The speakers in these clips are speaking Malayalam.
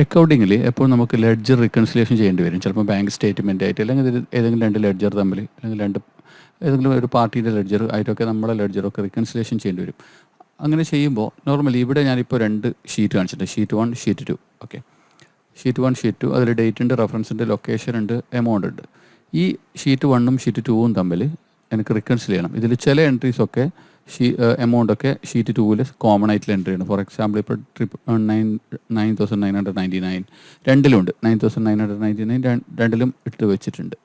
അക്കൗണ്ടിങ്ങിൽ എപ്പോൾ നമുക്ക് ലെഡ്ജർ റിക്കൺസിലേഷൻ ചെയ്യേണ്ടി വരും. ചിലപ്പോൾ ബാങ്ക് സ്റ്റേറ്റ്മെൻ്റ് ആയിട്ട്, അല്ലെങ്കിൽ ഏതെങ്കിലും രണ്ട് ലെഡ്ജർ തമ്മിൽ, അല്ലെങ്കിൽ ഏതെങ്കിലും ഒരു പാർട്ടിയുടെ ലെഡ്ജർ ആയിട്ടൊക്കെ നമ്മളെ ലെഡ്ജറൊക്കെ റിക്കൺസിലേഷൻ ചെയ്യേണ്ടി വരും. അങ്ങനെ ചെയ്യുമ്പോൾ നോർമലി ഇവിടെ ഞാനിപ്പോൾ രണ്ട് ഷീറ്റ് കാണിച്ചിട്ടുണ്ട്, sheet 1, sheet 2. Okay, sheet 1, sheet 2, അതിൽ ഡേറ്റ് ഉണ്ട്, റെഫറൻസ് ഉണ്ട്, ലൊക്കേഷൻ ഉണ്ട്, എമൗണ്ട് ഉണ്ട്. ഈ ഷീറ്റ് 1ഉം ഷീറ്റ് 2ഉം തമ്മിൽ എനിക്ക് റിക്കൺസിൽ ചെയ്യണം. ഇതിൽ ചില എൻട്രീസൊക്കെ എമൗണ്ടൊക്കെ ഷീറ്റ് 2വിൽ കോമൺ ആയിട്ടുള്ള എൻട്രി ആണ്. ഫോർ എക്സാമ്പിൾ ഇപ്പോൾ 9,999 രണ്ടിലുണ്ട്, 9,999 രണ്ടിലും ഇട്ട് വെച്ചിട്ടുണ്ട്,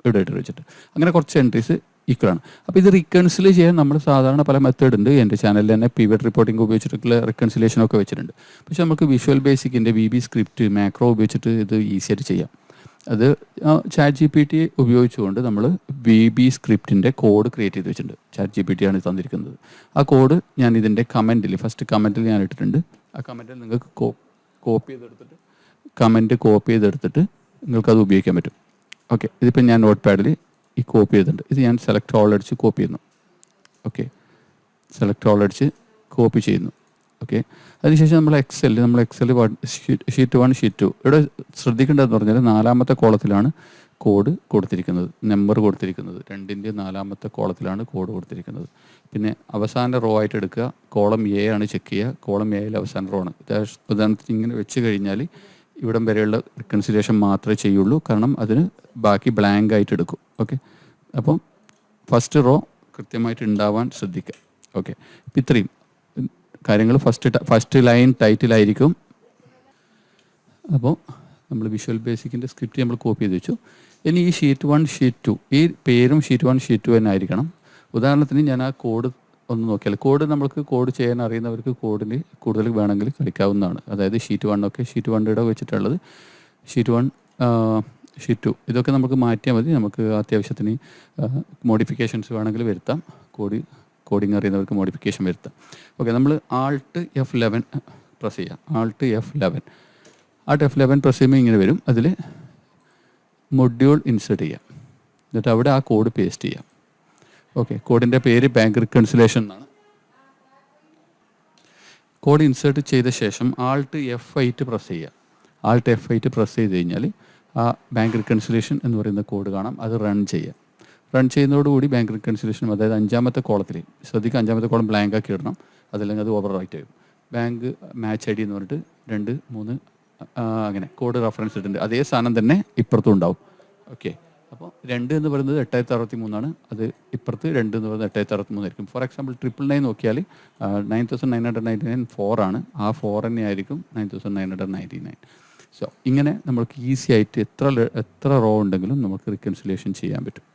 ഇവിടെ ഇട്ട് വെച്ചിട്ട്. അങ്ങനെ കുറച്ച് എൻട്രീസ് ഈക്വലാണ്. അപ്പോൾ ഇത് റിക്കൺസിൽ ചെയ്യാൻ നമ്മൾ സാധാരണ പല മെത്തേഡ് ഉണ്ട്. എൻ്റെ ചാനലിൽ തന്നെ പിവറ്റ് റിപ്പോർട്ടിംഗ് ഉപയോഗിച്ചിട്ടുള്ള റിക്കൺസിലേഷനൊക്കെ വെച്ചിട്ടുണ്ട്. പക്ഷേ നമുക്ക് വിഷ്വൽ ബേസിക്കിൻ്റെ VB സ്ക്രിപ്റ്റ് മാക്രോ ഉപയോഗിച്ചിട്ട് ഇത് ഈസിയായിട്ട് ചെയ്യാം. അത് ChatGPT ഉപയോഗിച്ചുകൊണ്ട് നമ്മൾ VB സ്ക്രിപ്റ്റിൻ്റെ കോഡ് ക്രിയേറ്റ് ചെയ്ത് വെച്ചിട്ടുണ്ട്. ChatGPT ആണ് തന്നിരിക്കുന്നത്. ആ കോഡ് ഞാൻ ഇതിൻ്റെ കമൻറ്റിൽ, ഫസ്റ്റ് കമൻറ്റിൽ ഞാൻ ഇട്ടിട്ടുണ്ട്. ആ കമൻറ്റിൽ നിങ്ങൾക്ക് കോപ്പി ചെയ്തെടുത്തിട്ട് നിങ്ങൾക്കത് ഉപയോഗിക്കാൻ പറ്റും. ഓക്കെ, ഇതിപ്പോൾ ഞാൻ നോട്ട് പാഡിൽ ഈ കോപ്പി ചെയ്തിട്ടുണ്ട്. ഇത് ഞാൻ സെലക്ട് ഓൾ അടിച്ച് കോപ്പി ചെയ്യുന്നു. ഓക്കെ, സെലക്ട് ഓൾ അടിച്ച് കോപ്പി ചെയ്യുന്നു. ഓക്കെ, അതിനുശേഷം നമ്മൾ എക്സൽ ഷീറ്റ് 1, ഷീറ്റ് 2 ഇവിടെ ശ്രദ്ധിക്കേണ്ടതെന്ന് പറഞ്ഞാൽ 4ാമത്തെ കോളത്തിലാണ് കോഡ് കൊടുത്തിരിക്കുന്നത്, നമ്പർ കൊടുത്തിരിക്കുന്നത്. 2ൻ്റെ 4ാമത്തെ കോളത്തിലാണ് കോഡ് കൊടുത്തിരിക്കുന്നത്. പിന്നെ അവസാന റോ ആയിട്ട് എടുക്കുക, കോളം A ആണ് ചെക്ക് ചെയ്യുക. കോളം Aയിൽ അവസാന റോ ആണ്. ഉദാഹരണത്തിന് ഇങ്ങനെ വെച്ച് കഴിഞ്ഞാൽ ഇവിടം വരെയുള്ള റിക്കൺസിലേഷൻ മാത്രമേ ചെയ്യുള്ളൂ, കാരണം അതിന് ബാക്കി ബ്ലാങ്ക് ആയിട്ട് എടുക്കും. ഓക്കെ, അപ്പം ഫസ്റ്റ് റോ കൃത്യമായിട്ട് ഉണ്ടാവാൻ ശ്രദ്ധിക്കുക. ഓക്കെ, ഇപ്പം ഇത്രയും കാര്യങ്ങൾ ഫസ്റ്റ് ലൈൻ ടൈറ്റിലായിരിക്കും. അപ്പോൾ നമ്മൾ വിഷ്വൽ ബേസിക്കിൻ്റെ സ്ക്രിപ്റ്റ് നമ്മൾ കോപ്പി ചെയ്ത് വെച്ചു. ഇനി ഈ ഷീറ്റ് 1, ഷീറ്റ് 2 ഈ പേരും ഷീറ്റ് 1, ഷീറ്റ് 2 തന്നെ ആയിരിക്കണം. ഉദാഹരണത്തിന് ഞാൻ ആ കോഡ് ഒന്ന് നോക്കിയാൽ, നമുക്ക് കോഡ് ചെയ്യാൻ അറിയുന്നവർക്ക് കോഡിന് കൂടുതൽ വേണമെങ്കിൽ കളിക്കാവുന്നതാണ്. അതായത് ഷീറ്റ് 1 ഒക്കെ ഷീറ്റ് 1 വെച്ചിട്ടുള്ളത്, ഷീറ്റ് 1, ഷീറ്റ് 2 ഇതൊക്കെ നമുക്ക് മാറ്റിയാൽ മതി. നമുക്ക് അത്യാവശ്യത്തിന് മോഡിഫിക്കേഷൻസ് വേണമെങ്കിൽ വരുത്താം. കോഡിങ് അറിയുന്നവർക്ക് മോഡിഫിക്കേഷൻ വരുത്താം. ഓക്കെ, നമ്മൾ Alt F11 പ്രസ് ചെയ്യാം. Alt F11 പ്രസ് ചെയ്യുമ്പോൾ ഇങ്ങനെ വരും. അതിൽ മൊഡ്യൂൾ ഇൻസേർട്ട് ചെയ്യാം. എന്നിട്ട് അവിടെ ആ കോഡ് പേസ്റ്റ് ചെയ്യാം. ഓക്കെ, കോഡിൻ്റെ പേര് ബാങ്ക് റിക്കൺസിലേഷൻ എന്നാണ്. കോഡ് ഇൻസേർട്ട് ചെയ്ത ശേഷം Alt F8 പ്രസ് ചെയ്യുക. Alt F8 പ്രസ് ചെയ്ത് കഴിഞ്ഞാൽ ആ ബാങ്ക് റിക്കൺസിലേഷൻ എന്ന് പറയുന്ന കോഡ് കാണാം. അത് റൺ ചെയ്യുന്നതോടുകൂടി ബാങ്ക് റിക്കൺസിലേഷനും, അതായത് 5ാമത്തെ കോളത്തിൽ ശ്രദ്ധിക്കുക, 5ാമത്തെ കോളം ബ്ലാങ്ക് ആക്കി ഇടണം, അതല്ലെങ്കിൽ അത് ഓവർ റൈറ്റ് ആകും. ബാങ്ക് മാച്ച് ID എന്ന് പറഞ്ഞിട്ട് 2, 3 അങ്ങനെ കോഡ് റെഫറൻസ് ഇട്ടിട്ടുണ്ട്. അതേ സാധനം തന്നെ ഇപ്പുറത്തും ഉണ്ടാവും. ഓക്കെ, അപ്പോൾ 2 എന്ന് പറയുന്നത് 8063 ആണ്, അത് ഇപ്പുറത്ത് 2 എന്ന് പറയുന്നത് 8063 ആയിരിക്കും. ഫോർ എക്സാമ്പിൾ 999 നോക്കിയാൽ 9,999 4 ആണ്, ആ 4 തന്നെ ആയിരിക്കും 9,999. സോ ഇങ്ങനെ നമ്മൾക്ക് ഈസി ആയിട്ട് എത്ര റോ ഉണ്ടെങ്കിലും നമുക്ക് റിക്കൺസിലേഷൻ ചെയ്യാൻ പറ്റും.